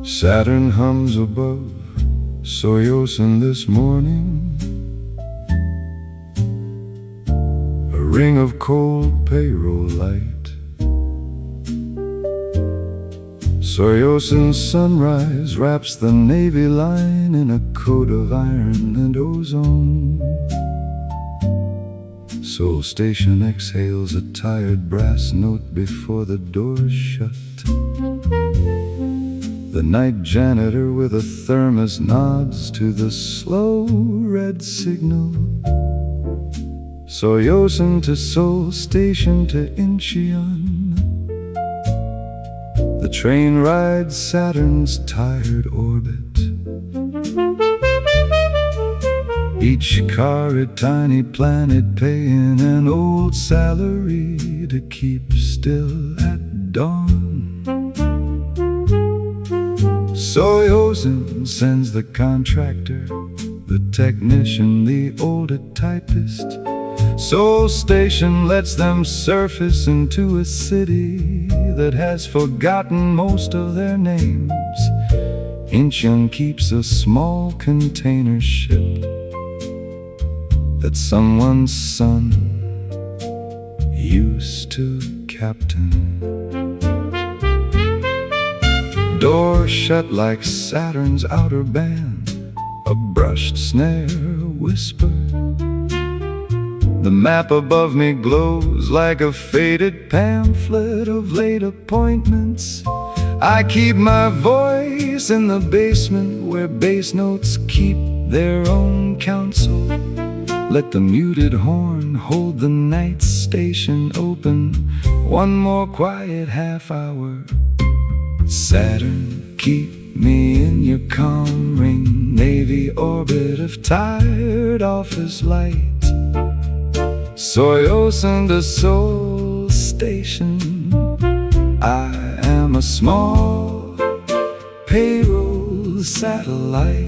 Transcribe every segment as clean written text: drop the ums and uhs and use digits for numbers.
Saturn hums above Soyosen this morning, a ring of cold payroll light. Soyosen's sunrise wraps the Navy line in a coat of iron and ozone. Seoul Station exhales a tired brass note before the doors shut. The night janitor with a thermos nods to the slow red signal. Soyosen to Seoul Station to Incheon. The train rides Saturn's tired orbit. Each car a tiny planet paying an old salary to keep still at dawn. Soyosen sends the contractor, the technician, the older typist. Seoul Station lets them surface into a city that has forgotten most of their names. Incheon keeps a small container ship that someone's son used to captain. Door shut like Saturn's outer band, a brushed snare whisper. The map above me glows like a faded pamphlet of late appointments. I keep my voice in the basement where bass notes keep their own counsel. Let the muted horn hold the night station open one more quiet half hour. Saturn, keep me in your calm ring, Navy orbit of tired office light. Soyosen to Seoul Station, I am a small payroll satellite.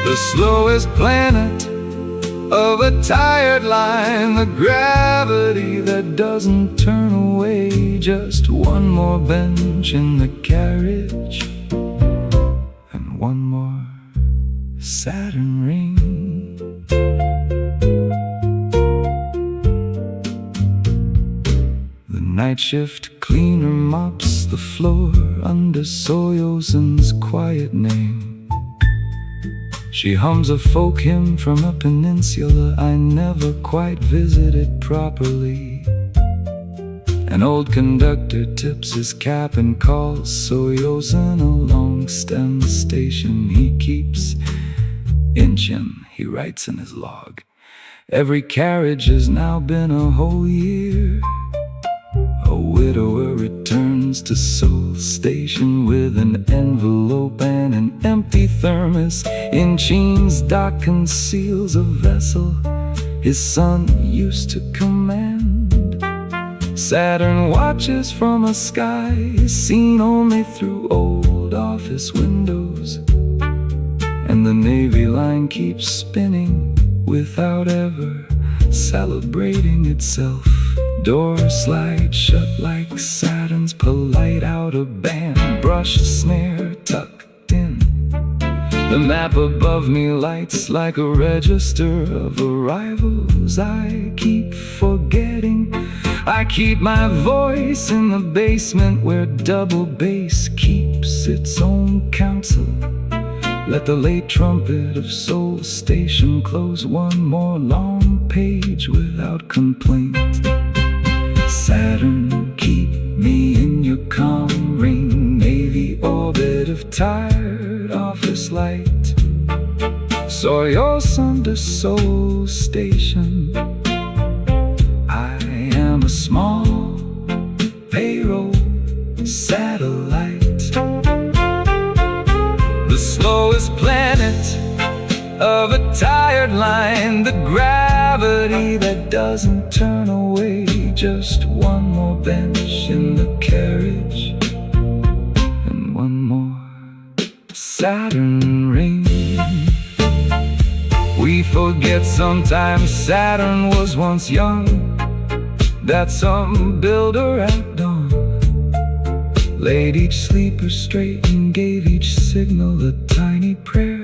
The slowest planet of a tired line, the gravity that doesn't turn away. Just one more bench in the carriage and one more Saturn ring. The night shift cleaner mops the floor under Soyosen's quiet name. She hums a folk hymn from a peninsula I never quite visited properly. An old conductor tips his cap and calls Soyosen a long stem station he keeps. Incheon, he writes in his log. Every carriage has now been a whole year. A widower returns to Seoul Station with an envelope and an empty thermos. Incheon's dock conceals a vessel his son used to command. Saturn watches from a sky seen only through old office windows, and the Navy line keeps spinning without ever celebrating itself. Door slides shut like Saturn's polite outer band, brushed snare tucked in. The map above me lights like a register of arrivals I keep forgetting. I keep my voice in the basement where double bass keeps its own counsel. Let the late trumpet of Seoul Station close one more long page without complaint. Saturn, keep me in your calm ring, Navy orbit of tired office light. Soyosen to Seoul Station, I am a small payroll satellite. The slowest planet of a tired line, the gravity that doesn't turn away. Just one more bench in the carriage and one more Saturn ring. We forget sometimes Saturn was once young, that some builder at dawn laid each sleeper straight and gave each signal a tiny prayer.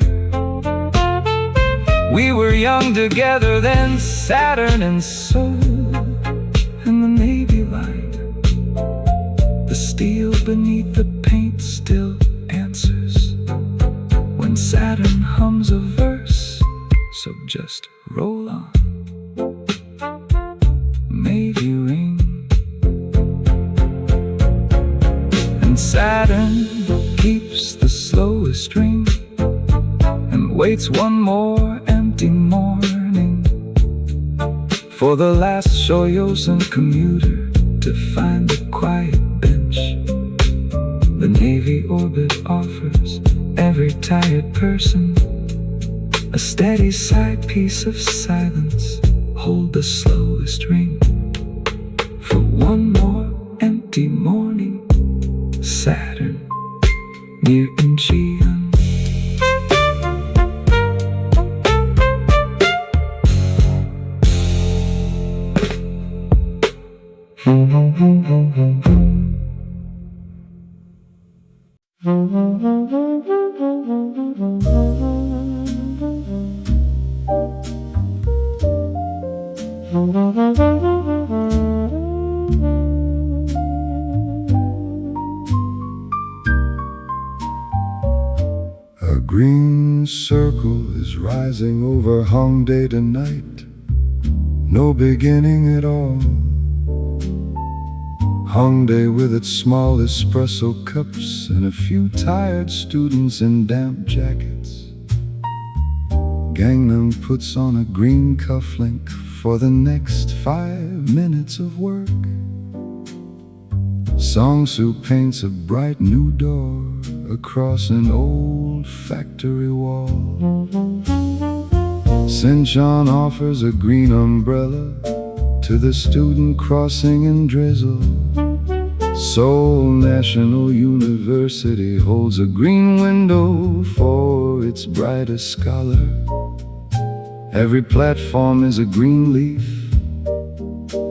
We were young together then, Saturn and Seoul, and the navy light, the steel beneath the paint still answers when Saturn hums a verse. So just roll on, maybe ring. And Saturn keeps the slowest ring and waits one more empty morning for the last Soyuzan commuter to find the quiet bench. The Navy orbit offers every tired person a steady side piece of silence. Hold the slowest ring for one more empty morning. Saturn near Incheon. A green circle is rising over Hongdae tonight. No beginning at all. Hongdae with its small espresso cups and a few tired students in damp jackets. Gangnam puts on a green cufflink for the next 5 minutes of work. Songsu paints a bright new door across an old factory wall. Sinchon offers a green umbrella to the student crossing in drizzle. Seoul National University holds a green window for its brightest scholar. Every platform is a green leaf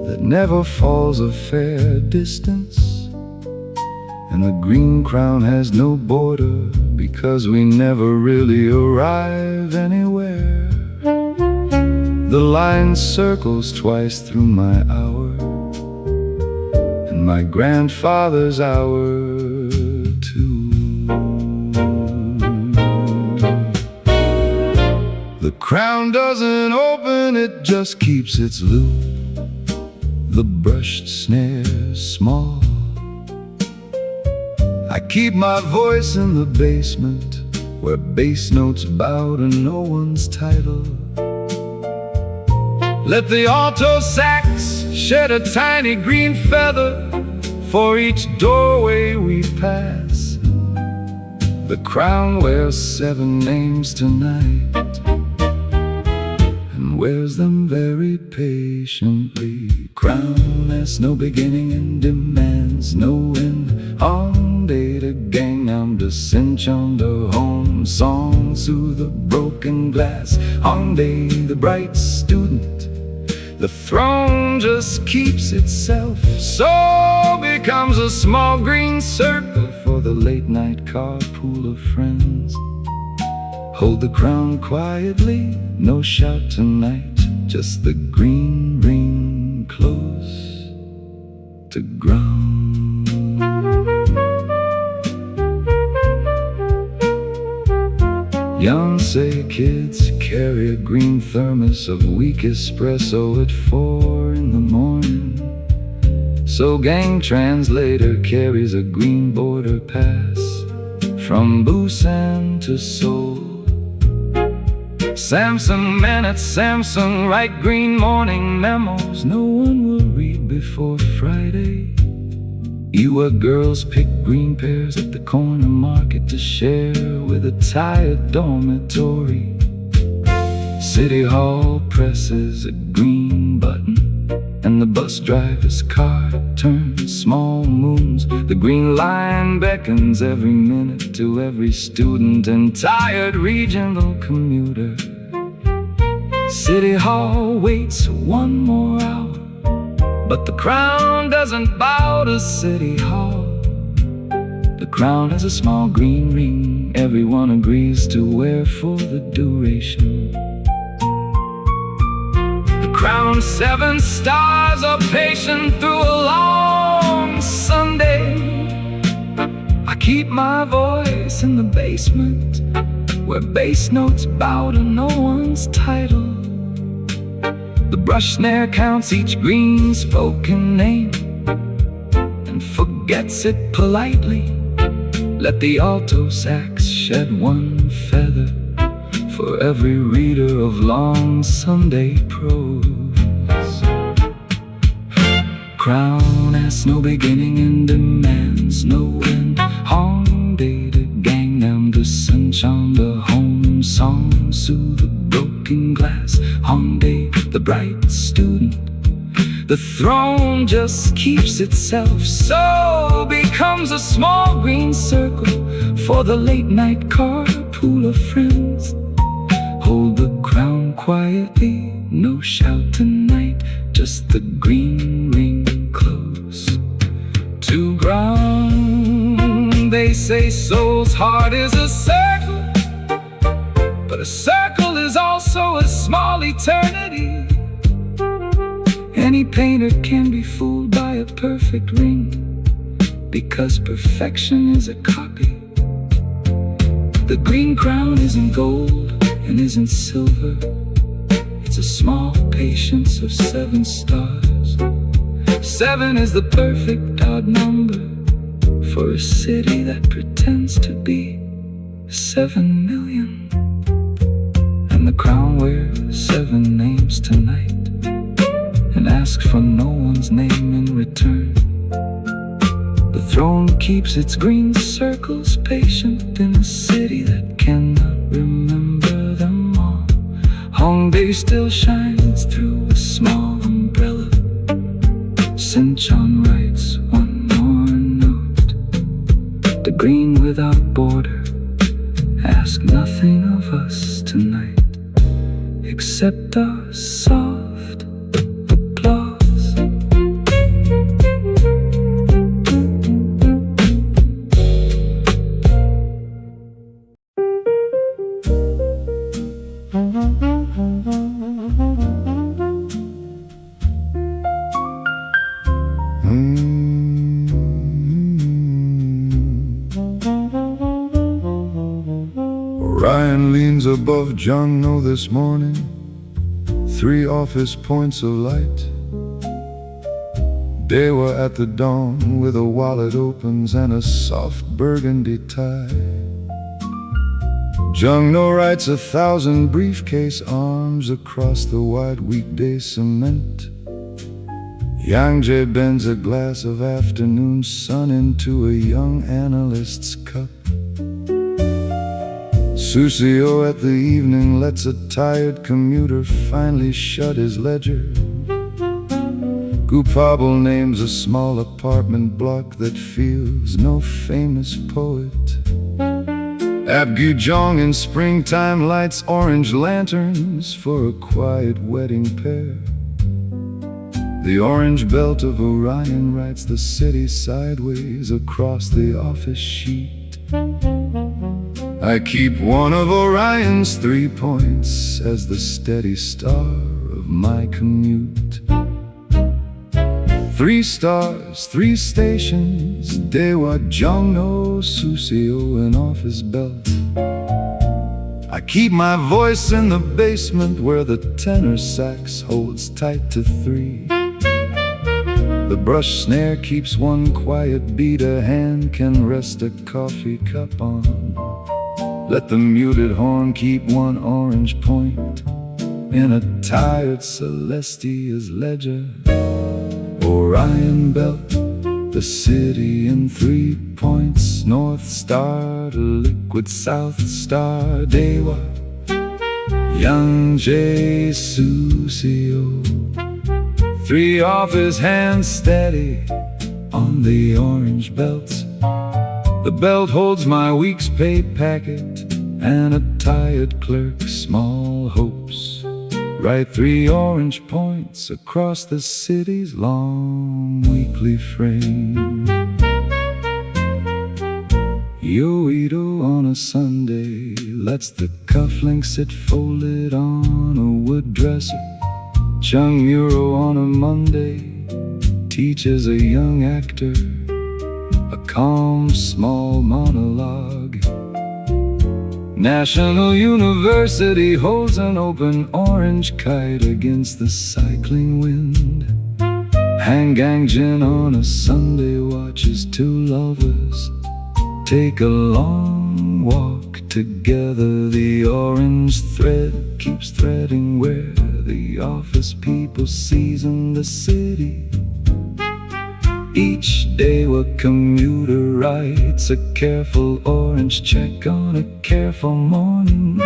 that never falls a fair distance. And the green crown has no border because we never really arrive anywhere. The line circles twice through my hour, and my grandfather's hour too. The crown doesn't open, it just keeps its loop. The brushed snare's small. I keep my voice in the basement, where bass notes bow to no one's title. Let the alto sax shed a tiny green feather for each doorway we pass. The crown wears 7 names tonight, and wears them very patiently. Crown has no beginning and demands no end. Hongdae to Gangnam to Sinchon to home. Songs through the broken glass. Hongdae the bright student. The throne just keeps itself. So becomes a small green circle for the late night carpool of friends. Hold the crown quietly, no shout tonight. Just the green ring close to ground. Yonsei kids carry a green thermos of weak espresso at 4 in the morning. So gang translator carries a green border pass from Busan to Seoul. Samsung men at Samsung write green morning memos no one will read before Friday. Ewha girls pick green pears at the corner market to share with a tired dormitory. City Hall presses a green button and the bus driver's car turns small moons. The green line beckons every minute to every student and tired regional commuter. City Hall waits one more hour, but the crown doesn't bow to City Hall. The crown has a small green ring everyone agrees to wear for the duration. The crown's 7 stars are patient through a long Sunday. I keep my voice in the basement, where bass notes bow to no one's title. The brush snare counts each green spoken name and forgets it politely. Let the alto sax shed one feather for every reader of long Sunday prose. Crown has no beginning and demands no end. Hongdae the Gangnam, the sunshine, the home song, soothe the broken glass. Hongdae the bright student, the throne just keeps itself, so becomes a small green circle for the late night carpool of friends. Hold the crown quietly, no shout tonight, just the green ring close to ground. They say Seoul's heart is a circle, but a circle is also a small eternity. Any painter can be fooled by a perfect ring, because perfection is a copy. The green crown isn't gold and isn't silver. It's a small patience of 7 stars. 7 is the perfect odd number for a city that pretends to be 7 million. And the crown wears 7 names tonight and asks for no one's name in return. The throne keeps its green circles patient in a city that cannot remember them all. Hongdae still shines through a small umbrella. Sinchon writes one more note. The green without border ask nothing of us tonight except our soft applause. Orion leans above Jungno this morning, 3 office points of light. Dewa at the dawn with a wallet opens and a soft burgundy tie. Jungno writes 1,000 briefcase arms across the wide weekday cement. Yangjae bends a glass of afternoon sun into a young analyst's cup. Susio at the evening lets a tired commuter finally shut his ledger. Gupabel names a small apartment block that feels no famous poet. Abgujong in springtime lights orange lanterns for a quiet wedding pair. The orange belt of Orion writes the city sideways across the office sheet. I keep one of Orion's 3 points as the steady star of my commute. 3 stars, 3 stations, Dewa, Jungno, Susio, and office belt. I keep my voice in the basement where the tenor sax holds tight to 3. The brush snare keeps one quiet beat a hand can rest a coffee cup on. Let the muted horn keep one orange point in a tired Celestia's ledger. Orion belt, the city in 3 points, North Star to liquid South Star. Dewa, Yangjae, Susio, 3 off his hands steady on the orange belts. The belt holds my week's pay packet and a tired clerk, small hopes. Write 3 orange points across the city's long weekly frame. Oido on a Sunday lets the cufflinks sit folded on a wood dresser. Chung Muro on a Monday teaches a young actor a calm small monologue. National University holds an open orange kite against the cycling wind. Hangangjin on a Sunday watches 2 lovers take a long walk together. The orange thread keeps threading where the office people season the city. Each day a commuter writes a careful orange check on a careful morning.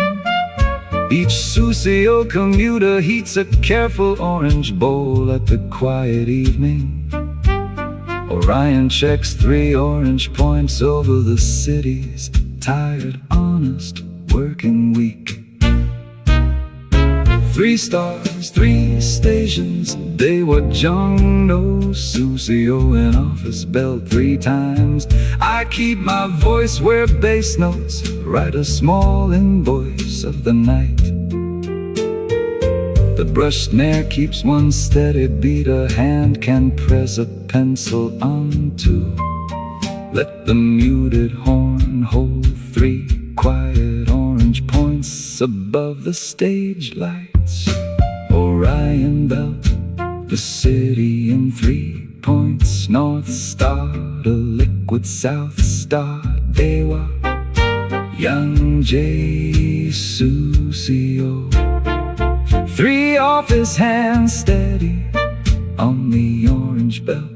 Each Susio commuter heats a careful orange bowl at the quiet evening. Orion checks 3 orange points over the city's tired, honest working week. 3 stars, 3 stations, they were Jongno, Susio, and office bell 3 times. I keep my voice where bass notes write a small invoice of the night. The brush snare keeps one steady beat a hand can press a pencil onto. Let the muted horn hold 3 quiet orange points above the stage lights. Orion belt the city in 3 points. North star, a liquid south star. Dewa, young J. Susio. 3 off his hands steady on the orange belt.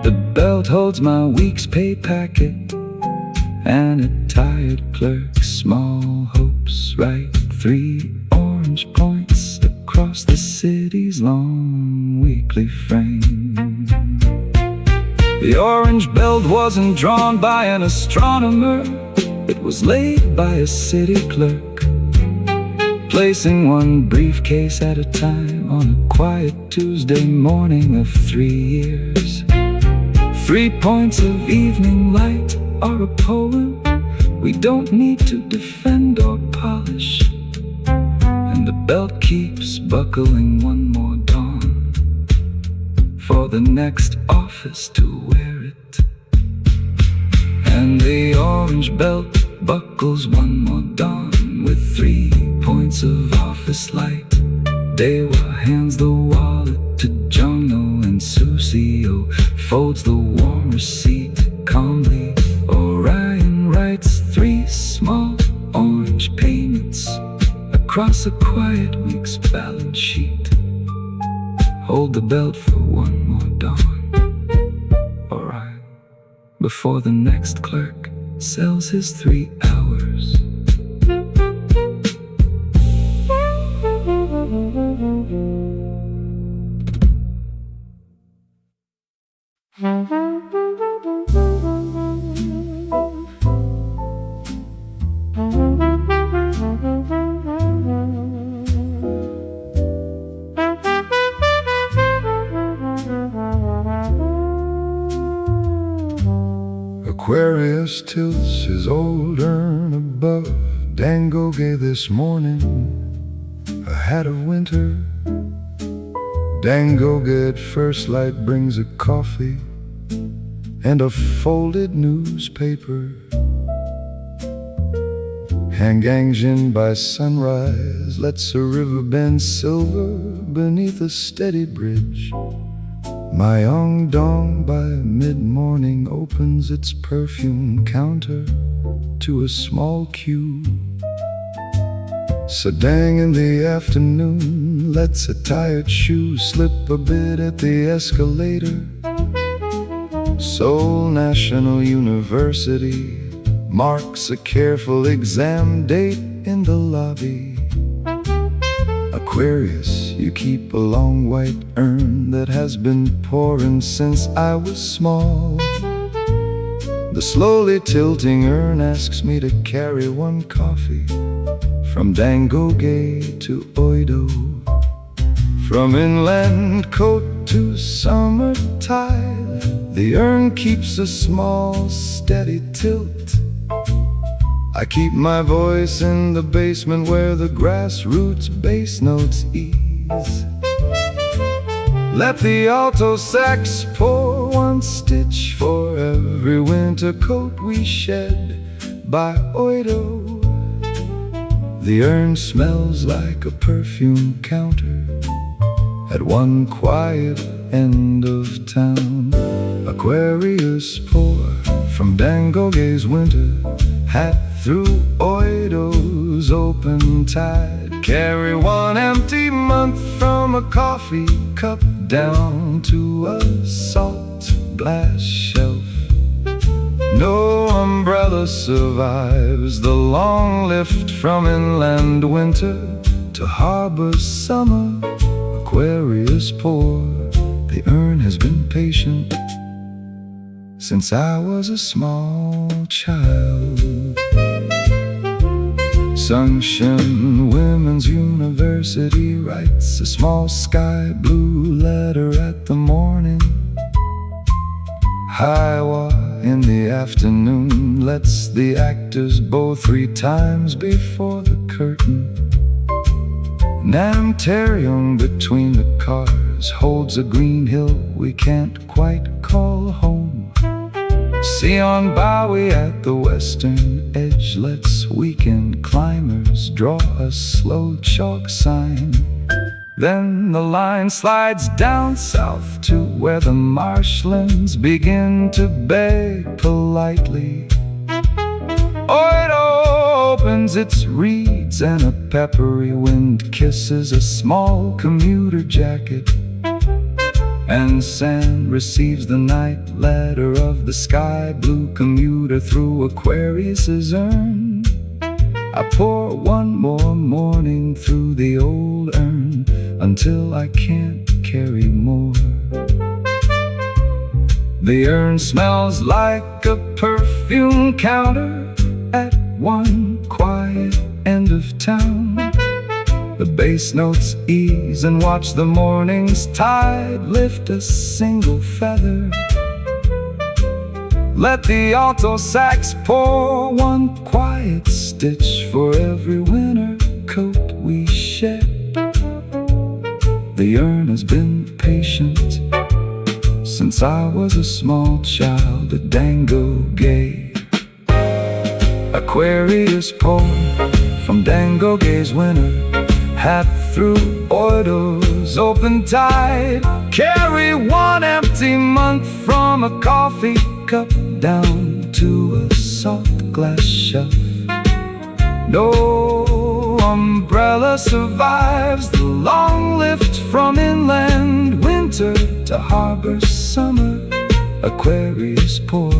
The belt holds my week's pay packet and a tired clerk, small hopes. Write 3 orange points across the city's long weekly frame. The orange belt wasn't drawn by an astronomer, it was laid by a city clerk, placing 1 briefcase at a time on a quiet Tuesday morning of 3 years. 3 points of evening light are a poem we don't need to defend or polish. And the belt keeps buckling 1 more dawn for the next office to wear it. And the orange belt buckles 1 more dawn with 3 points of office light. Dewa hands the wallet to Jongno, and Susio folds the warm receipt calmly. Orion writes 3 small orange payments across a quiet week's balance sheet. Hold the belt for 1 more dawn, Orion, before the next clerk sells his 3 hours. Aquarius tilts his old urn above Dangoge this morning, a hat of winter. Dangoge at first light brings a coffee and a folded newspaper. Hangangjin by sunrise lets a river bend silver beneath a steady bridge. Myeongdong by mid-morning opens its perfume counter to a small queue. Sadang in the afternoon lets a tired shoe slip a bit at the escalator. Seoul National University marks a careful exam date in the lobby. A Aquarius, you keep a long white urn that has been pouring since I was small. The slowly tilting urn asks me to carry one coffee from Dangoge to Oido, from inland coast to summer tide. The urn keeps a small, steady tilt. I keep my voice in the basement where the grassroots bass notes ease. Let the alto sax pour one stitch for every winter coat we shed by Oido. The urn smells like a perfume counter at one quiet end of town. Aquarius pour from Dangoge's winter hat through Oido's open tide. Carry one empty month from a coffee cup down to a salt glass shelf. No umbrella survives the long lift from inland winter to harbor summer. Aquarius pour, the urn has been patient since I was a small child. Sunshine Women's University writes a small sky blue letter at the morning. Haiwa in the afternoon lets the actors bow 3 times before the curtain. Namtaryong between the cars holds a green hill we can't quite call home. Sion Bowie at the western edge lets weekend climbers draw a slow chalk sign. Then the line slides down south to where the marshlands begin to beg politely. Oido opens its reeds and a peppery wind kisses a small commuter jacket. And sand receives the night letter of the sky blue commuter through Aquarius's urn. I pour one more morning through the old urn until I can't carry more. The urn smells like a perfume counter at one quiet end of town. The bass notes ease and watch the morning's tide lift a single feather. Let the alto sax pour one quiet stitch for every winter coat we shed. The urn has been patient since I was a small child at Dangoge. Aquarius pour from Dangoge's winter hat through Oido's open tide. Carry one empty month from a coffee cup down to a salt glass shelf. No umbrella survives the long lift from inland winter to harbor summer. Aquarius pour,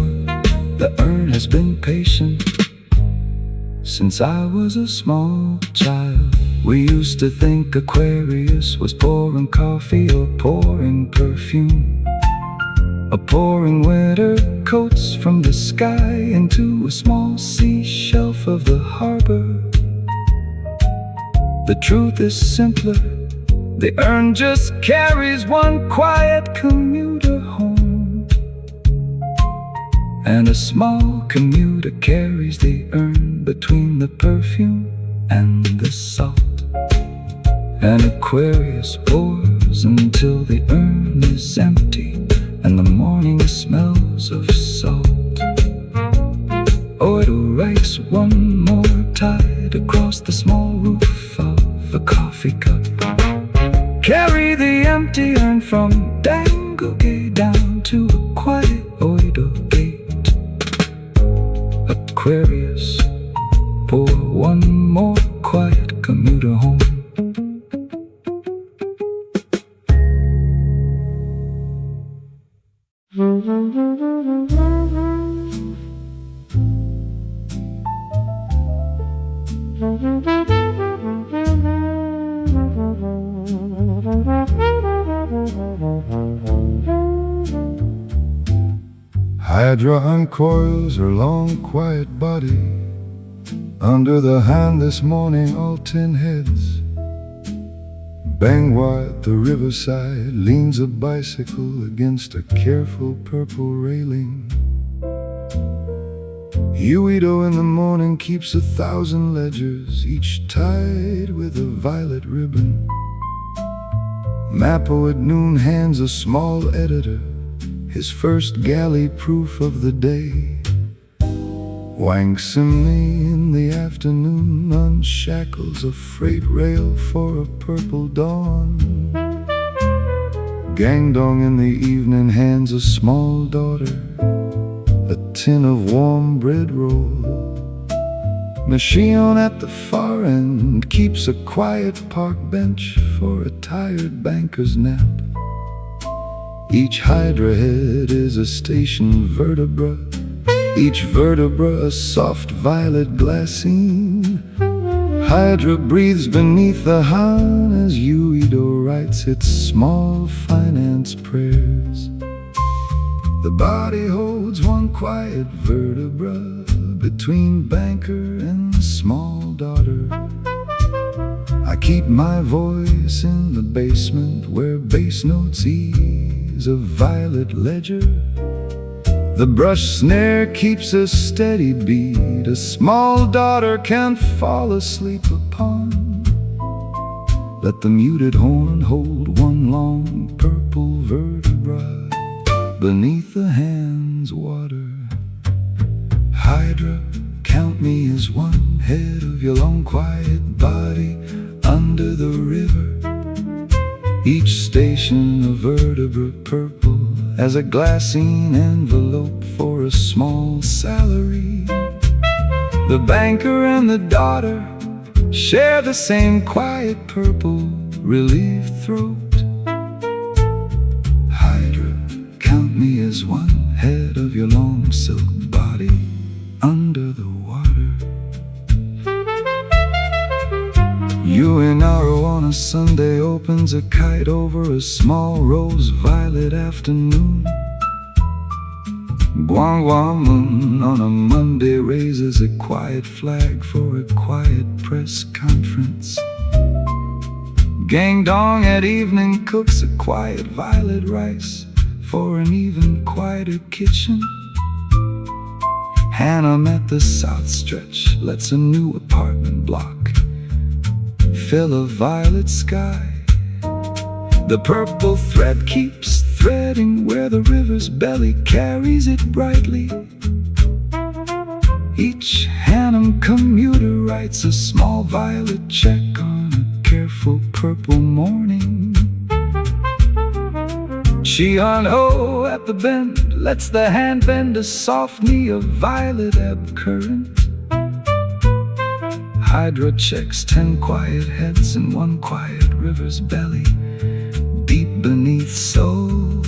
the urn has been patient since I was a small child. We used to think Aquarius was pouring coffee or pouring perfume, or pouring winter coats from the sky into a small sea shelf of the harbor. The truth is simpler. The urn just carries one quiet commuter home, and a small commuter carries the urn between the perfume and the salt. An Aquarius pours until the urn is empty and the morning smells of salt. Oido writes one more tide across the small roof of a coffee cup. Carry the empty urn from Dangoge down to a quiet Oido gate. Aquarius, pour one more quiet commuter home. Hydra uncoils her long quiet body. Under the hand this morning all 10 heads. Bang wide the riverside leans a bicycle against a careful purple railing. Oido in the morning keeps 1,000 ledgers, each tied with a violet ribbon. Mappo at noon hands a small editor his first galley proof of the day. Wang Simney in the afternoon unshackles a freight rail for a purple dawn. Gangdong in the evening hands a small daughter a tin of warm bread roll. Machion at the far end keeps a quiet park bench for a tired banker's nap. Each hydra head is a station vertebra, each vertebra a soft violet glassine. Hydra breathes beneath the Han as Oido writes its small finance prayers. The body holds one quiet vertebra between banker and small daughter. I keep my voice in the basement where bass notes ease a violet ledger. The brush snare keeps a steady beat a small daughter can't fall asleep upon. Let the muted horn hold one long purple vertebra beneath the hand's water. Hydra, count me as one head of your long quiet body under the river. Each station a vertebra purple as a glassine envelope for a small salary. The banker and the daughter share the same quiet purple relief throat. Count me as one head of your long silk body under the water. Uinaro on a Sunday opens a kite over a small rose violet afternoon. Guangwamun on a Monday raises a quiet flag for a quiet press conference. Gangdong at evening cooks a quiet violet rice for an even quieter kitchen. Hannah at the south stretch lets a new apartment block fill a violet sky. The purple thread keeps threading where the river's belly carries it brightly. Each Hannum commuter writes a small violet check on a careful purple morning. Shion-ho at the bend lets the hand bend a soft knee of violet ebb current. Hydra checks 10 quiet heads in one quiet river's belly, deep beneath Seoul.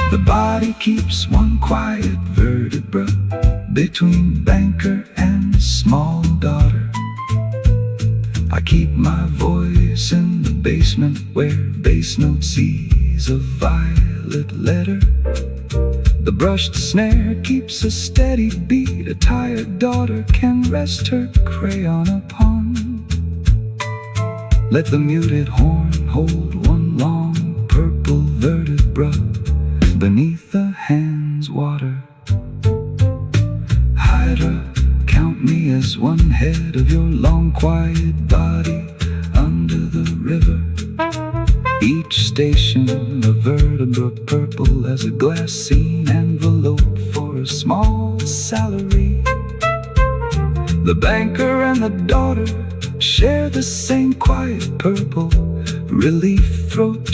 The body keeps one quiet vertebra between banker and small daughter. I keep my voice in the basement where bass note sees a violet letter. The brushed snare keeps a steady beat a tired daughter can rest her crayon upon. Let the muted horn hold one long purple vertebra beneath the hand's water. Hydra, count me as one head of your long quiet body under the river. Each station a vertebra purple as a glassine envelope for a small salary. The banker and the daughter share the same quiet purple relief throat.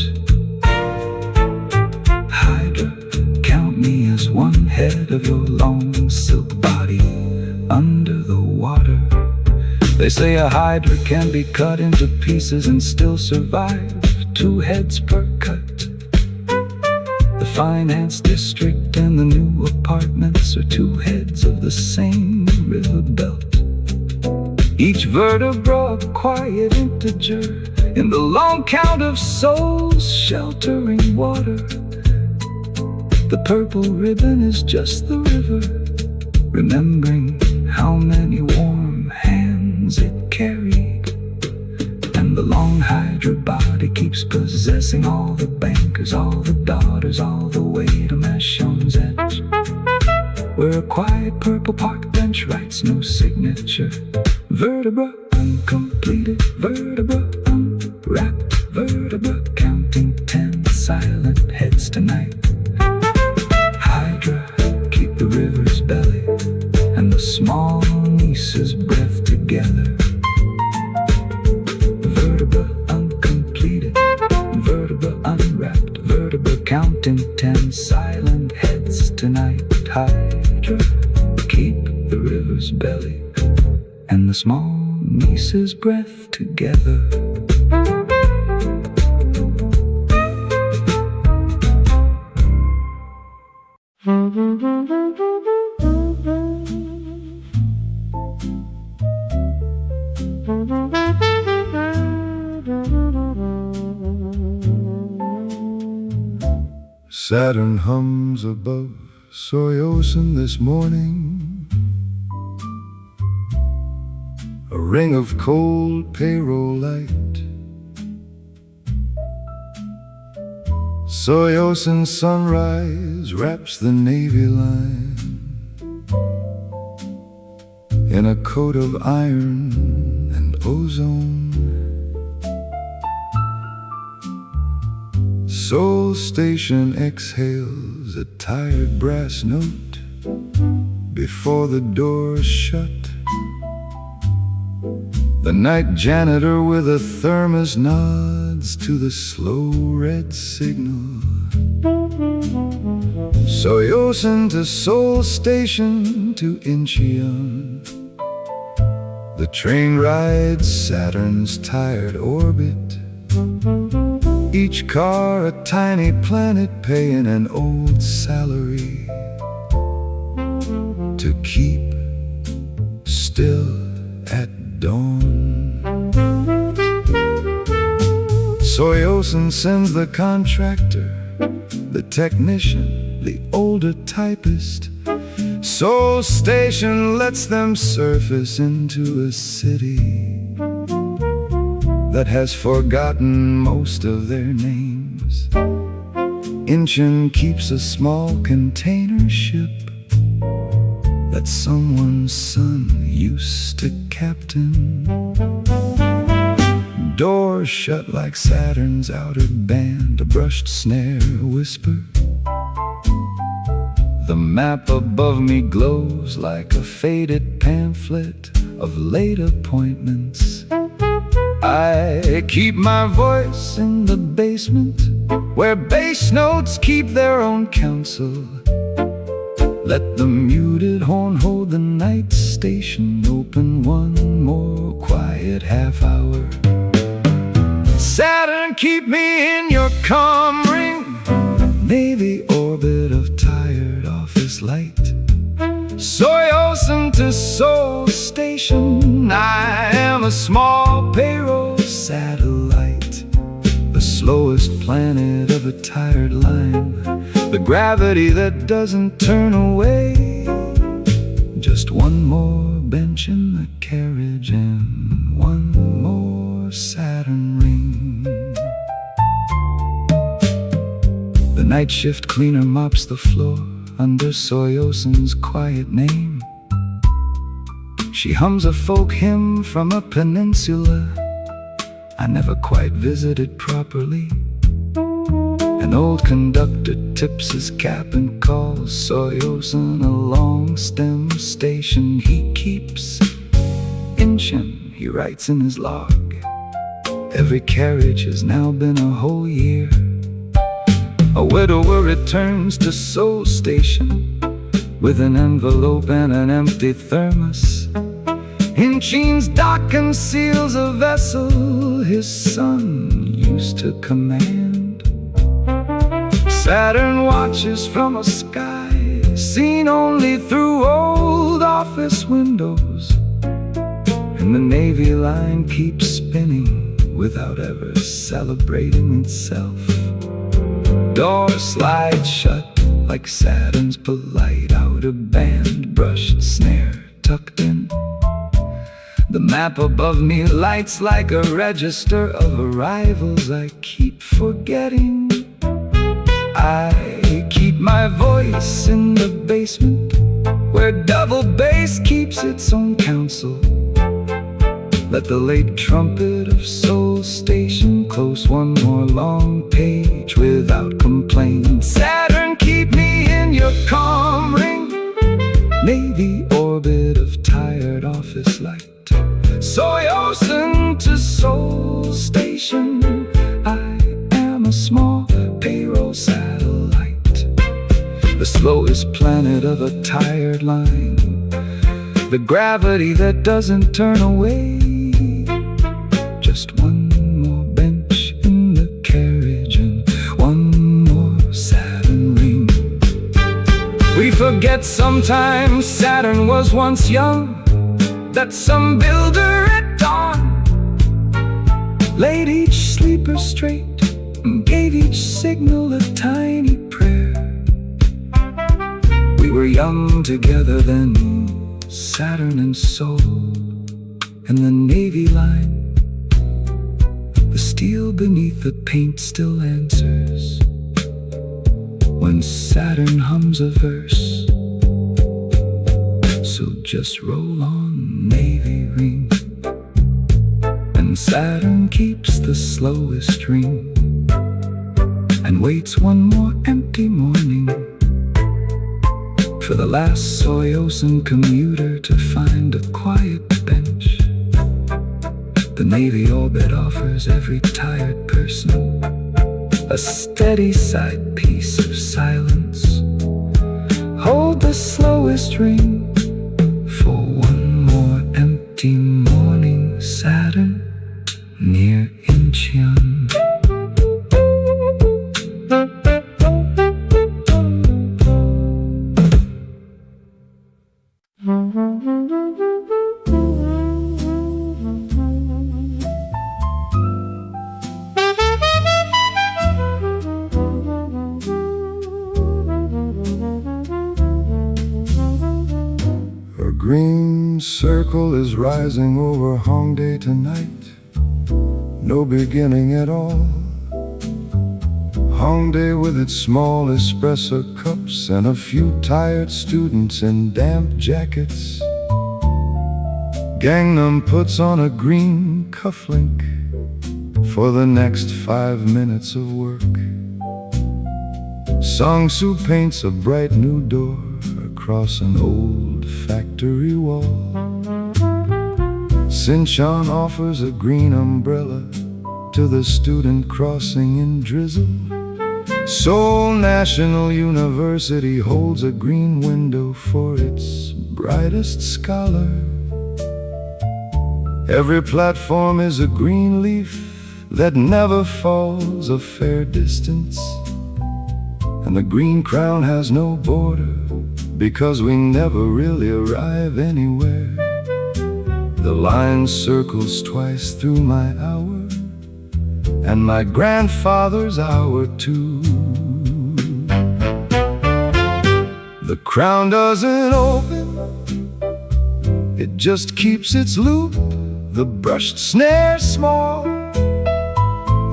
Hydra, count me as one head of your long silk body under the water. They say a hydra can be cut into pieces and still survive, 2 heads per cut. The finance district and the new apartments are 2 heads of the same river belt. Each vertebra a quiet integer in the long count of souls sheltering water. The purple ribbon is just the river, remembering how many warm hands it carried. And the long hydra body keeps possessing all the bankers, all the daughters, all the way to Mashon's edge, where a quiet purple park bench writes no signature. Vertebra uncompleted, vertebra unwrapped, vertebra counting 10 silent heads tonight. Hydra, keep the river's belly and the small niece's breath together. Vertebra uncompleted, vertebra unwrapped, vertebra counting 10 silent heads tonight. Hydra, keep the river's belly and the small niece's breath together. Saturn hums above Soyosin this morning, a ring of cold payroll light. Soyosin sunrise wraps the Navy line in a coat of iron and ozone. Seoul station exhales a tired brass note before the doors shut. The night janitor with a thermos nods to the slow red signal. Soyosin to Seoul station to Incheon. The train rides Saturn's tired orbit, each car a tiny planet paying an old salary to keep still at dawn. Soyosin sends the contractor, the technician, the older typist. Seoul station lets them surface into a city that has forgotten most of their names. Incheon keeps a small container ship that someone's son used to captain. Doors shut like Saturn's outer band, a brushed snare whisper. The map above me glows like a faded pamphlet of late appointments. I keep my voice in the basement, where bass notes keep their own counsel. Let the muted horn hold the night station open one more quiet half hour. Saturn, keep me in your calm ring, Navy orbit of tired office light. Soyosin to Seoul station, I am a small payroll satellite, the slowest planet of a tired line, the gravity that doesn't turn away. Just one more bench in the carriage and one more Saturn ring. The night shift cleaner mops the floor under Soyosin's quiet name. She hums a folk hymn from a peninsula I never quite visited properly. An old conductor tips his cap and calls Soyosin a long stem station he keeps. Incheon, he writes in his log, every carriage has now been a whole year. A widower returns to Seoul station with an envelope and an empty thermos. Incheon's dock conceals a vessel his son used to command. Saturn watches from a sky seen only through old office windows, and the Navy line keeps spinning without ever celebrating itself. Doors slide shut like Saturn's polite outer band, brushed snare tucked in. The map above me lights like a register of arrivals I keep forgetting. I keep my voice in the basement, where double bass keeps its own counsel. Let the late trumpet of Seoul station close one more long page without complaint. Saturn, keep me in your calm ring, navy orbit of tired office light. Soyosen to Seoul station, I am a small payroll satellite, the slowest planet of a tired line, the gravity that doesn't turn away. Just one more bench in the carriage and one more Saturn ring. We forget sometimes Saturn was once young, that some builder at dawn laid each sleeper straight and gave each signal a tiny prayer. We were young together then, Saturn and Seoul, and the Navy line. The steel beneath the paint still answers when Saturn hums a verse. So just roll on, Navy ring, and Saturn keeps the slowest ring and waits one more empty morning for the last Soyosen commuter to find a quiet bench. The Navy orbit offers every tired person a steady side piece of silence. Hold the slowest ring for one more empty morning, Saturn, near Incheon. Green circle is rising over Hongdae tonight. No beginning at all. Hongdae with its small espresso cups and a few tired students in damp jackets. Gangnam puts on a green cufflink for the next 5 minutes of work. Songsu paints a bright new door across an old factory wall. Sinchon offers a green umbrella to the student crossing in drizzle. Seoul National University holds a green window for its brightest scholar. Every platform is a green leaf that never falls a fair distance, and the green crown has no border, because we never really arrive anywhere. The line circles twice through my hour, and my grandfather's hour too. The crown doesn't open, it just keeps its loop, the brushed snare small.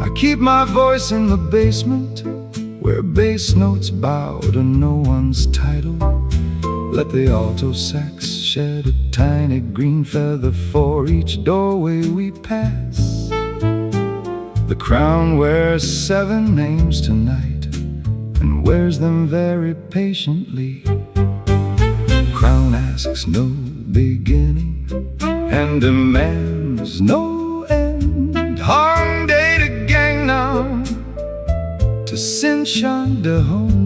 I keep my voice in the basement, where bass notes bow to no one's title. Let the alto sax shed a tiny green feather for each doorway we pass. The crown wears 7 names tonight, and wears them very patiently. Crown asks no beginning, and demands no end. Hongdae to Gangnam, to Sinchon to home.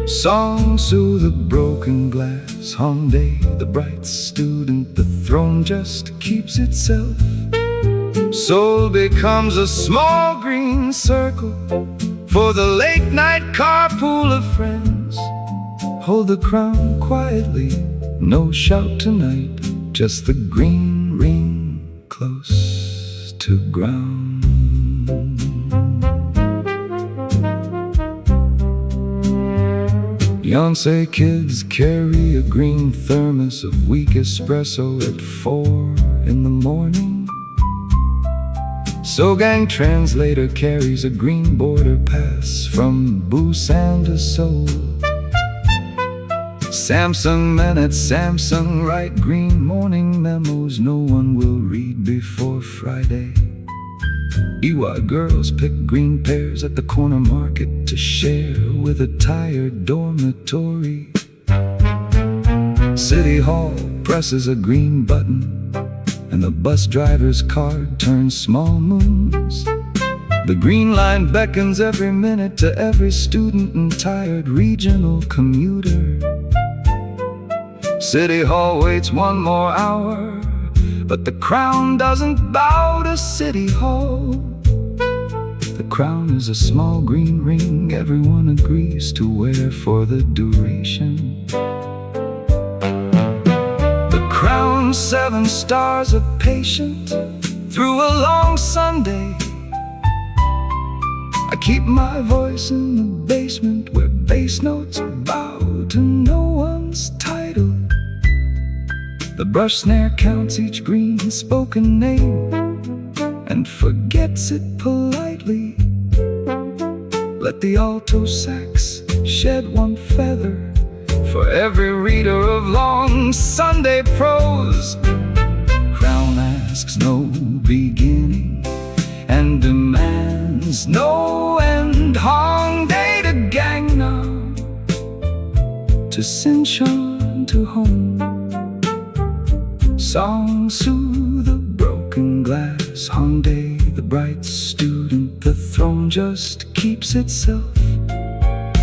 Songsu the broken glass, Hongdae the bright student. The throne just keeps itself. Seoul becomes a small green circle for the late night carpool of friends. Hold the crown quietly, no shout tonight, just the green ring close to ground. Yonsei kids carry a green thermos of weak espresso at 4 in the morning. Sogang translator carries a green border pass from Busan to Seoul. Samsung men at Samsung write green morning memos no one will read before Friday. EY girls pick green pears at the corner market to share with a tired dormitory. City Hall presses a green button and the bus driver's card turns small moons. The green line beckons every minute to every student and tired regional commuter. City Hall waits one more hour, but the crown doesn't bow to City Hall. The crown is a small green ring everyone agrees to wear for the duration. The crown's 7 stars of patience through a long Sunday. I keep my voice in the basement where bass notes bow to no one's title. The brush snare counts each green spoken name and forgets it politely. Let the alto sax shed one feather for every reader of long Sunday prose. Crown asks no beginning and demands no end. Hongdae to Gangnam, to Sinchon to home. Songs soothe the broken glass. Hongdae, the bright student, the throne just keeps itself.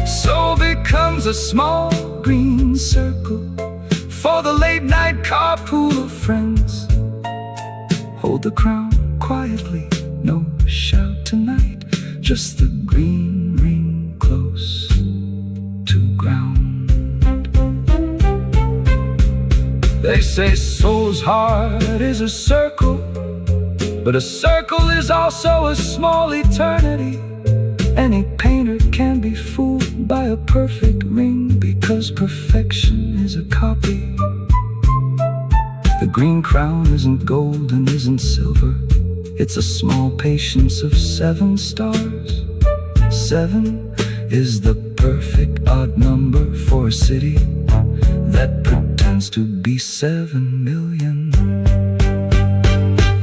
So becomes a small green circle for the late night carpool of friends. Hold the crown quietly, no shout tonight, just the green ring close to ground. They say Seoul's heart is a circle, but a circle is also a small eternity. Any painter can be fooled by a perfect ring because perfection is a copy. The green crown isn't gold and isn't silver. It's a small patience of 7 stars. 7 is the perfect odd number for a city that pretends to be 7 million.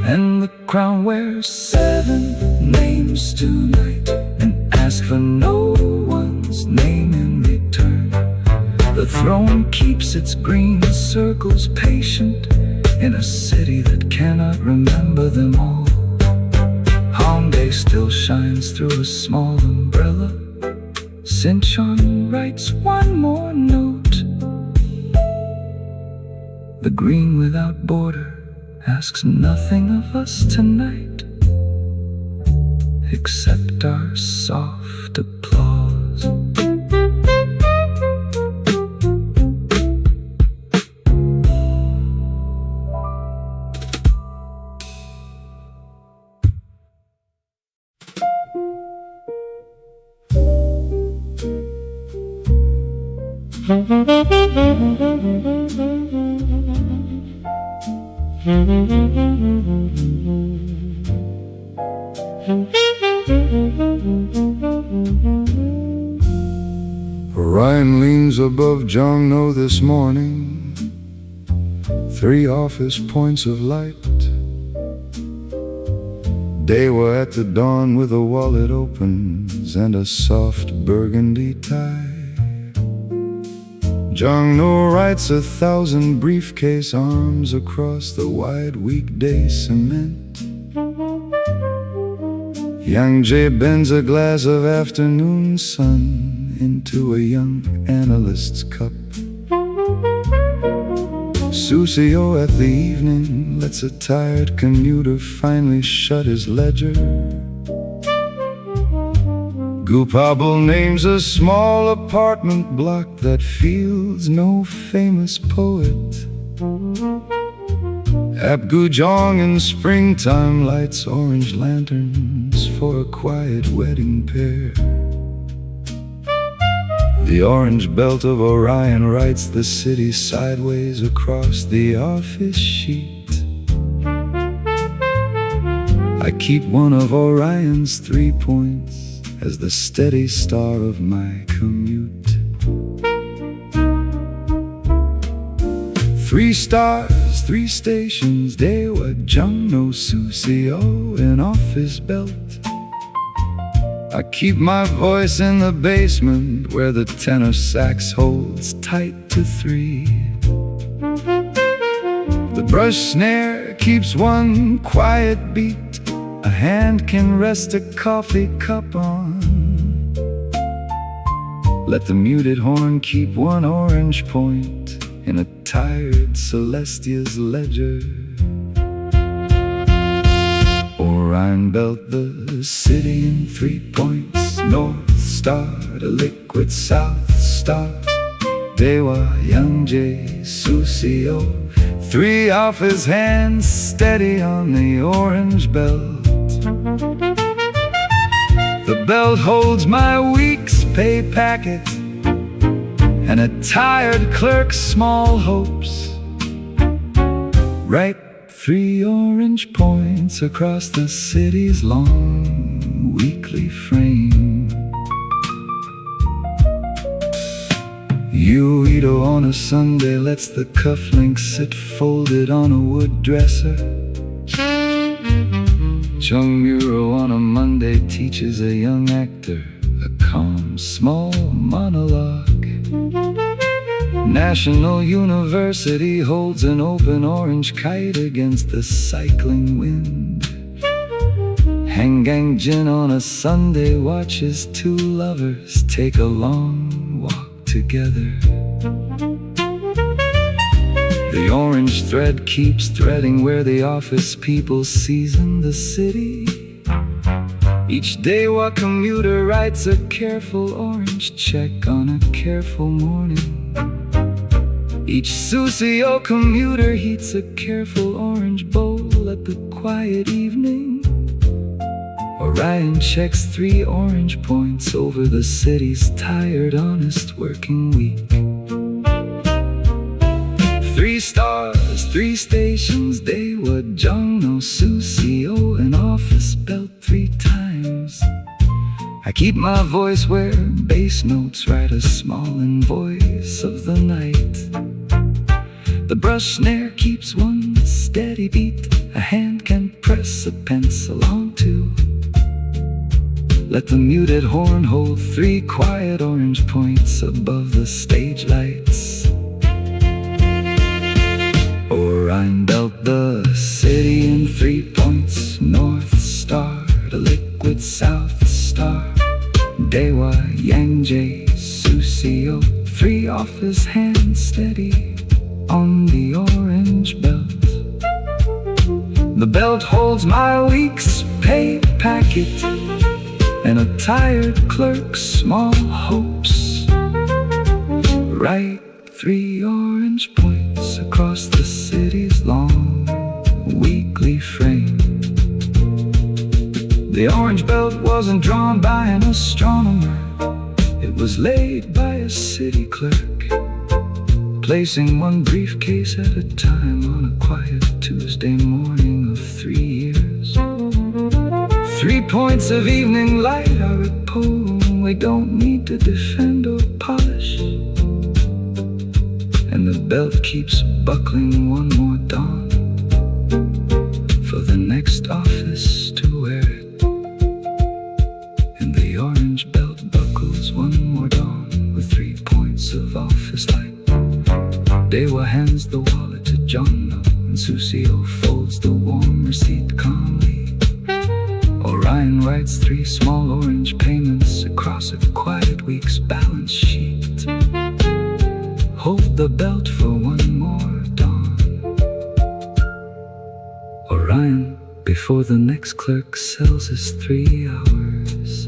And the crown wears 7 names tonight and asks for no one's name in return. The throne keeps its green circles patient in a city that cannot remember them all. Hongdae still shines through a small umbrella. Sinchon writes one more note. The green without border asks nothing of us tonight except our soft applause. Orion leans above Jongno this morning, 3 office points of light. Daewoo at the dawn with a wallet opens and a soft burgundy tie. Jongno writes 1,000 briefcase arms across the wide weekday cement. Yang-jae bends a glass of afternoon sun into a young analyst's cup. Susio at the evening lets a tired commuter finally shut his ledger. Gupabel names a small apartment block that fields no famous poet. Apgujeong in springtime lights orange lanterns for a quiet wedding pair. The orange belt of Orion writes the city sideways across the office sheet. I keep one of Orion's 3 points as the steady star of my commute. 3 stars, 3 stations, Daewa, Jungno, Suseo, an office belt. I keep my voice in the basement where the tenor sax holds tight to 3. The brush snare keeps one quiet beat a hand can rest a coffee cup on. Let the muted horn keep one orange point in a tired Celestia's ledger. Orion belt the city in 3 points. North star to liquid south star. Daewa, Youngjae, Suseo. 3 off his hands steady on the orange belt. The belt holds my week's pay packet and a tired clerk's small hopes. Write 3 orange points across the city's long weekly frame. Oido on a Sunday lets the cufflinks sit folded on a wood dresser. Chungmuro on a Monday teaches a young actor a calm, small monologue. National University holds an open orange kite against the cycling wind. Hangang Jin on a Sunday watches 2 lovers take a long walk together. The orange thread keeps threading where the office people season the city. Each day a commuter writes a careful orange check on a careful morning. Each Suseo commuter heats a careful orange bowl at the quiet evening. Orion checks 3 orange points over the city's tired, honest working week. 3 stars, 3 stations, Daewa, Jungno, Suseo, an office belt 3 times. I keep my voice where bass notes write a small invoice of the night. The brush snare keeps one steady beat a hand can press a pencil onto. Let the muted horn hold 3 quiet orange points above the stage lights. Orion belt the city in 3 points. North star to liquid south star. Daewa, Youngjae, Suseo. 3 off his hand steady on the orange belt. The belt holds my week's pay packet and a tired clerk's small hopes. Write 3 orange points across the city's long weekly frame. The orange belt wasn't drawn by an astronomer. It was laid by a city clerk, placing 1 briefcase at a time on a quiet Tuesday morning of 3 years. 3 points of evening light are a poem we don't need to defend or polish. And the belt keeps buckling 1 more dawn for the next office to wear it. And the orange belt buckles 1 more dawn with 3 points of office light. Daewa hands the wallet to Jungno, and Suseo folds the warm receipt calmly. Orion writes 3 small orange payments across a quiet week's balance sheet. Hold the belt for 1 more dawn, Orion, before the next clerk sells his 3 hours.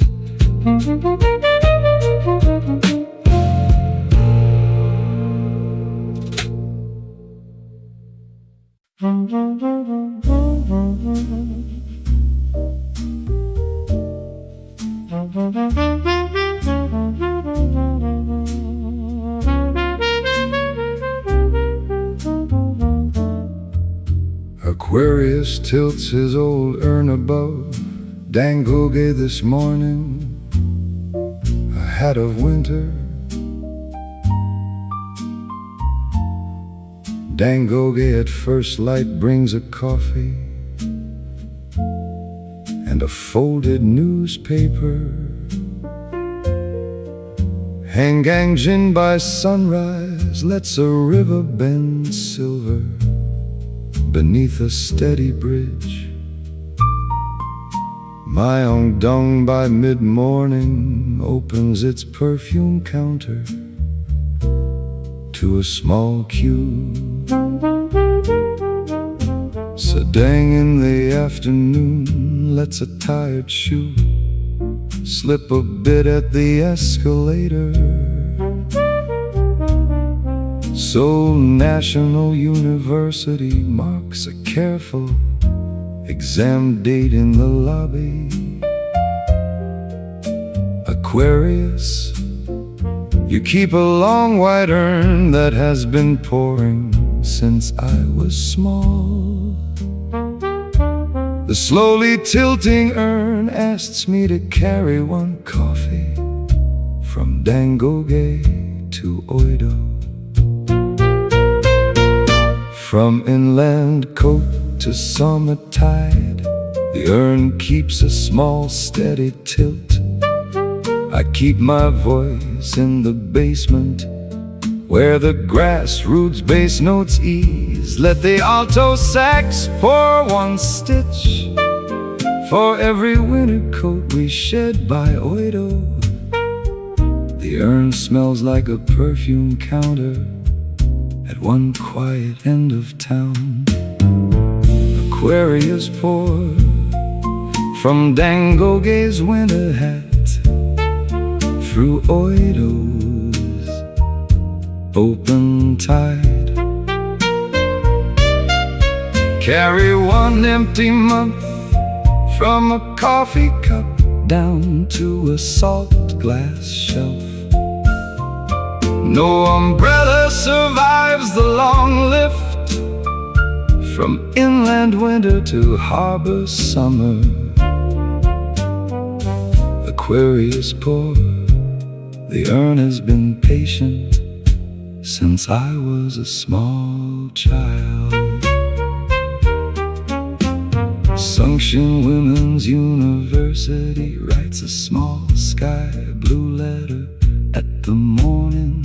Aquarius tilts his old urn above Dangoge this morning, a hat of winter. Dangoge at first light brings a coffee and a folded newspaper. Hangangjin by sunrise lets a river bend silver beneath a steady bridge. Myeongdong by mid-morning opens its perfume counter to a small queue. Sedang in the afternoon lets a tired shoe slip a bit at the escalator. Seoul National University marks a careful exam date in the lobby. Aquarius, you keep a long white urn that has been pouring since I was small. The slowly tilting urn asks me to carry one coffee from Dangoge to Oido. From inland coast to summit tide, the urn keeps a small steady tilt. I keep my voice in the basement where the grassroots bass notes ease. Let the alto sax pour one stitch for every winter coat we shed by Oido. The urn smells like a perfume counter at one quiet end of town. Aquarius pour from Dangoge's winter hat through Oido's open tide. Carry one empty month from a coffee cup down to a salt glass shelf. No umbrella survives the long lift from inland winter to harbor summer. Aquarius pour, the urn has been patient since I was a small child. Sungshin Women's University writes a small sky blue letter at the morning.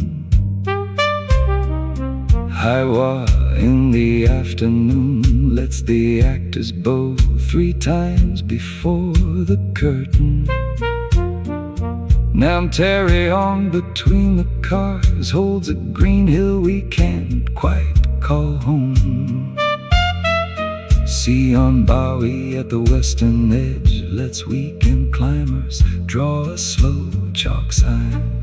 Haiwa in the afternoon lets the actors bow 3 times before the curtain. Namterry on between the cars holds a green hill we can't quite call home. Sea on Bowie at the western edge lets weekend climbers draw a slow chalk sign.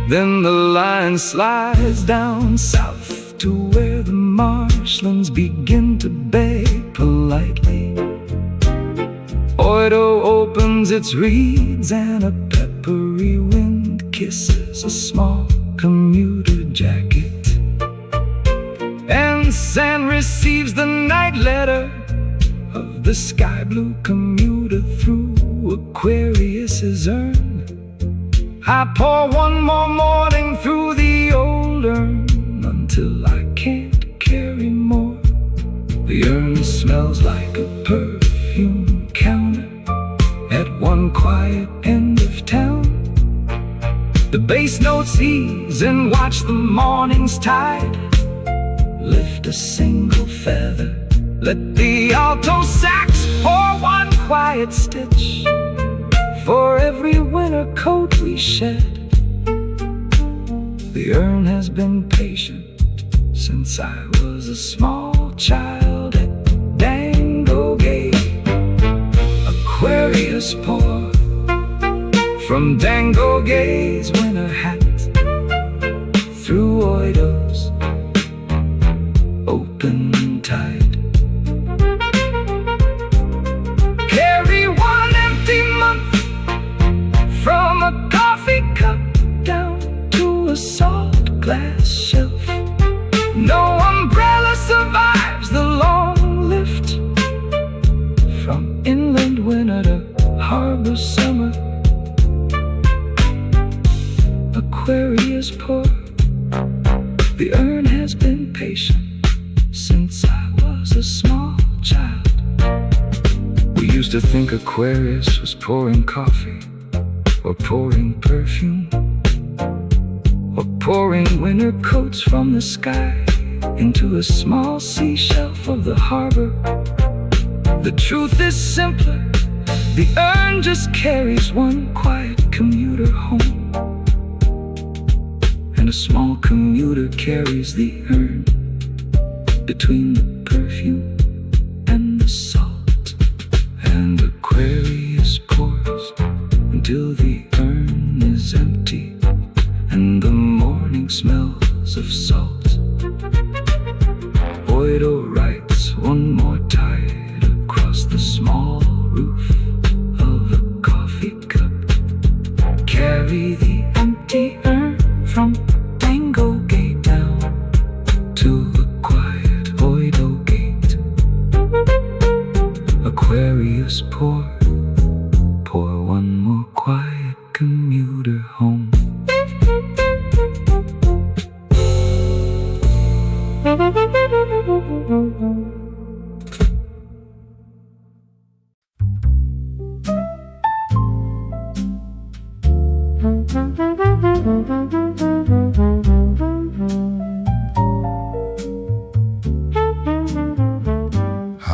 Then the line slides down south to where the marshlands begin to beg politely. Oido opens its reeds and a peppery wind kisses a small commuter jacket. And San receives the night letter of the sky blue commuter through Aquarius's urn. I pour one more morning through the old urn until I can't carry more. The urn smells like a perfume counter at one quiet end of town. The bass notes ease and watch the morning's tide lift a single feather. Let the alto sax pour one quiet stitch for every winter coat we shed. The urn has been patient since I was a small child at Dangoge. Aquarius pour from Dangoge's winter hat through Oido's open tide. Carry one empty month from a coffee cup down to a salt glass shelf. No umbrella survives the long a small child. We used to think Aquarius was pouring coffee, or pouring perfume, or pouring winter coats from the sky into a small seashelf of the harbor. The truth is simpler. The urn just carries one quiet commuter home, and a small commuter carries the urn between the perfume and the salt. And Aquarius pours until the urn is empty, and the morning smells of salt. Oido writes one more tide across the small roof of a coffee cup. Carry the empty urn from Tango Gate down to a quiet Oido Gate. Aquarius pour one more quiet commuter home.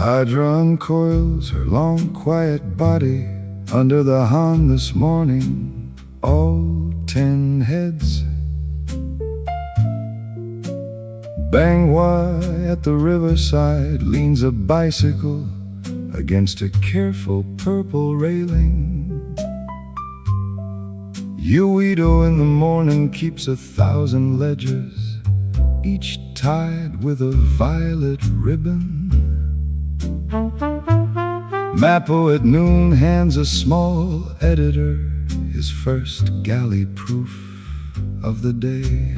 Hydra uncoils her long quiet body under the Han this morning, all 10 heads. Bangwa at the riverside leans a bicycle against a careful purple railing. Oido in the morning keeps 1,000 ledgers, each tied with a violet ribbon. Mappo at noon hands a small editor his first galley proof of the day.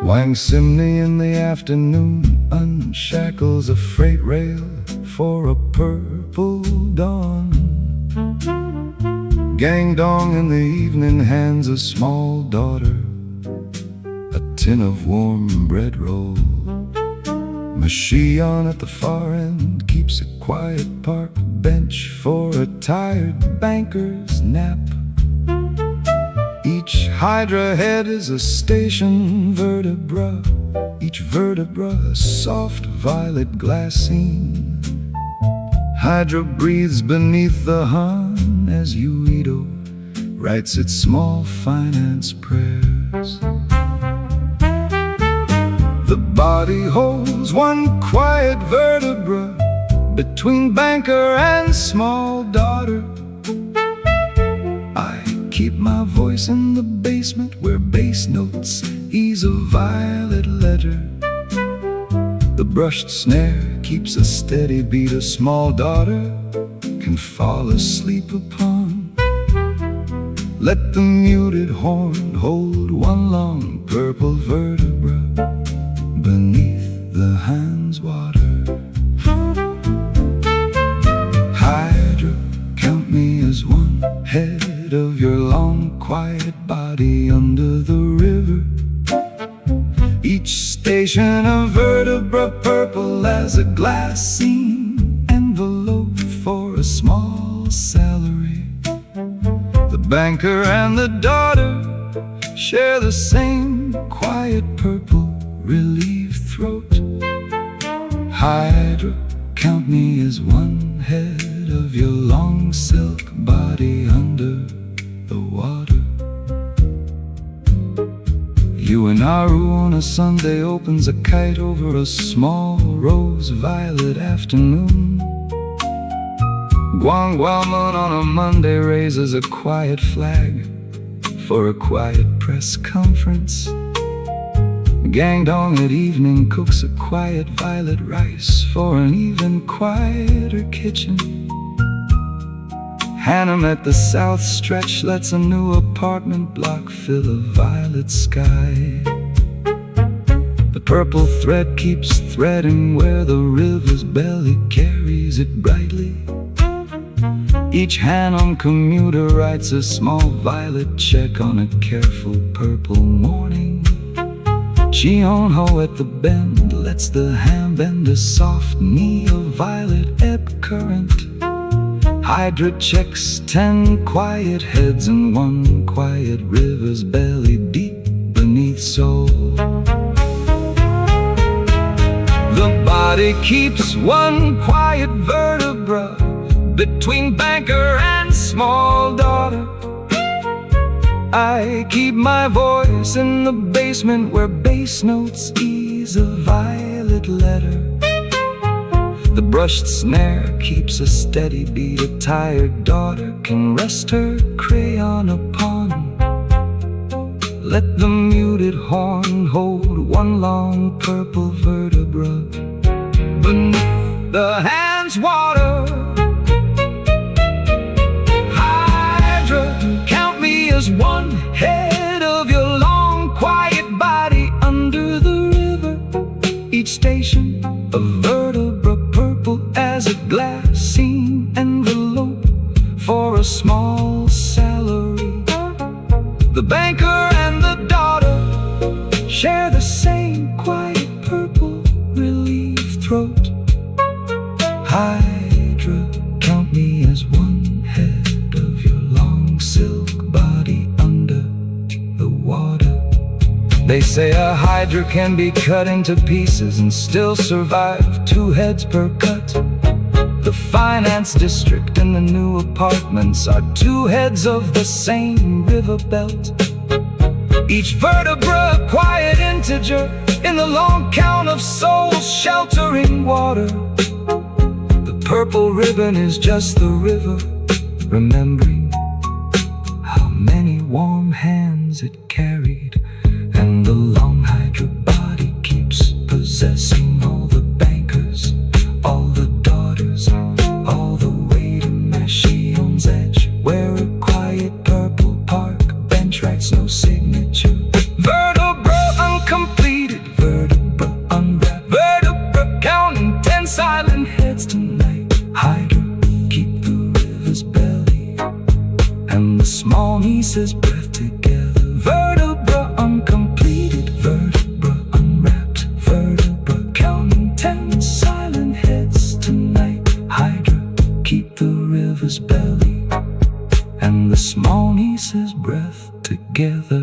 Wang Simney in the afternoon unshackles a freight rail for a purple dawn. Gang Dong in the evening hands a small daughter a tin of warm bread roll. Mashion at the far end keeps a quiet park bench for a tired banker's nap. Each hydra head is a station vertebra, each vertebra a soft violet glassine. Hydra breathes beneath the Han as Oido writes its small finance prayers. The body holds one quiet vertebra between banker and small daughter. I keep my voice in the basement where bass notes ease a violet letter. The brushed snare keeps a steady beat a small daughter can fall asleep upon. Let the muted horn hold one long purple vertebra beneath the Han's water. Hydra, count me as one head of your long quiet body under the river. Each station a vertebra purple as a glassine envelope for a small salary. The banker and the daughter share the same quiet purple relieved throat. Hydra, count me as one head of your long silk body under the water. Uenaru on a Sunday opens a kite over a small rose violet afternoon. Guangwamun on a Monday raises a quiet flag for a quiet press conference. Gangdong at evening cooks a quiet violet rice for an even quieter kitchen. Hannum at the south stretch lets a new apartment block fill a violet sky. The purple thread keeps threading where the river's belly carries it brightly. Each Hannum commuter writes a small violet check on a careful purple morning. Ho at the bend lets the hand bend a soft knee of violet ebb current. Hydra checks 10 quiet heads and 1 quiet river's belly deep beneath Seoul. The body keeps 1 quiet vertebra between banker and small daughter. I keep my voice in the basement where bass notes ease a violet letter. The brushed snare keeps a steady beat a tired daughter can rest her crayon upon. Let the muted horn hold 1 long purple vertebra beneath the hand's water. As 1 head of your long quiet body under the river. Each station a vertebra purple as a glassine envelope for a small salary. The banker and the daughter share the same quiet purple relief throat. Hydra, count me as 1 head of your long silk body under the water. They say a hydra can be cut into pieces and still survive 2 heads per cut. The finance district and the new apartments are 2 heads of the same river belt. Each vertebra a quiet integer in the long count of souls sheltering water. The purple ribbon is just the river, remembering how many warm hands it carried. And the long hydra body keeps possessing all the bankers, all the daughters, all the way to Mashion's edge, where a quiet purple park bench writes no signature. Vertebra uncompleted, vertebra unwrapped, vertebra counting 10 silent heads tonight. Hydra, keep the river's belly and the small niece's breath together. Vertebra uncompleted, vertebra unwrapped, vertebra counting 10 silent heads tonight. Hydra, keep the river's belly and the small niece's breath together.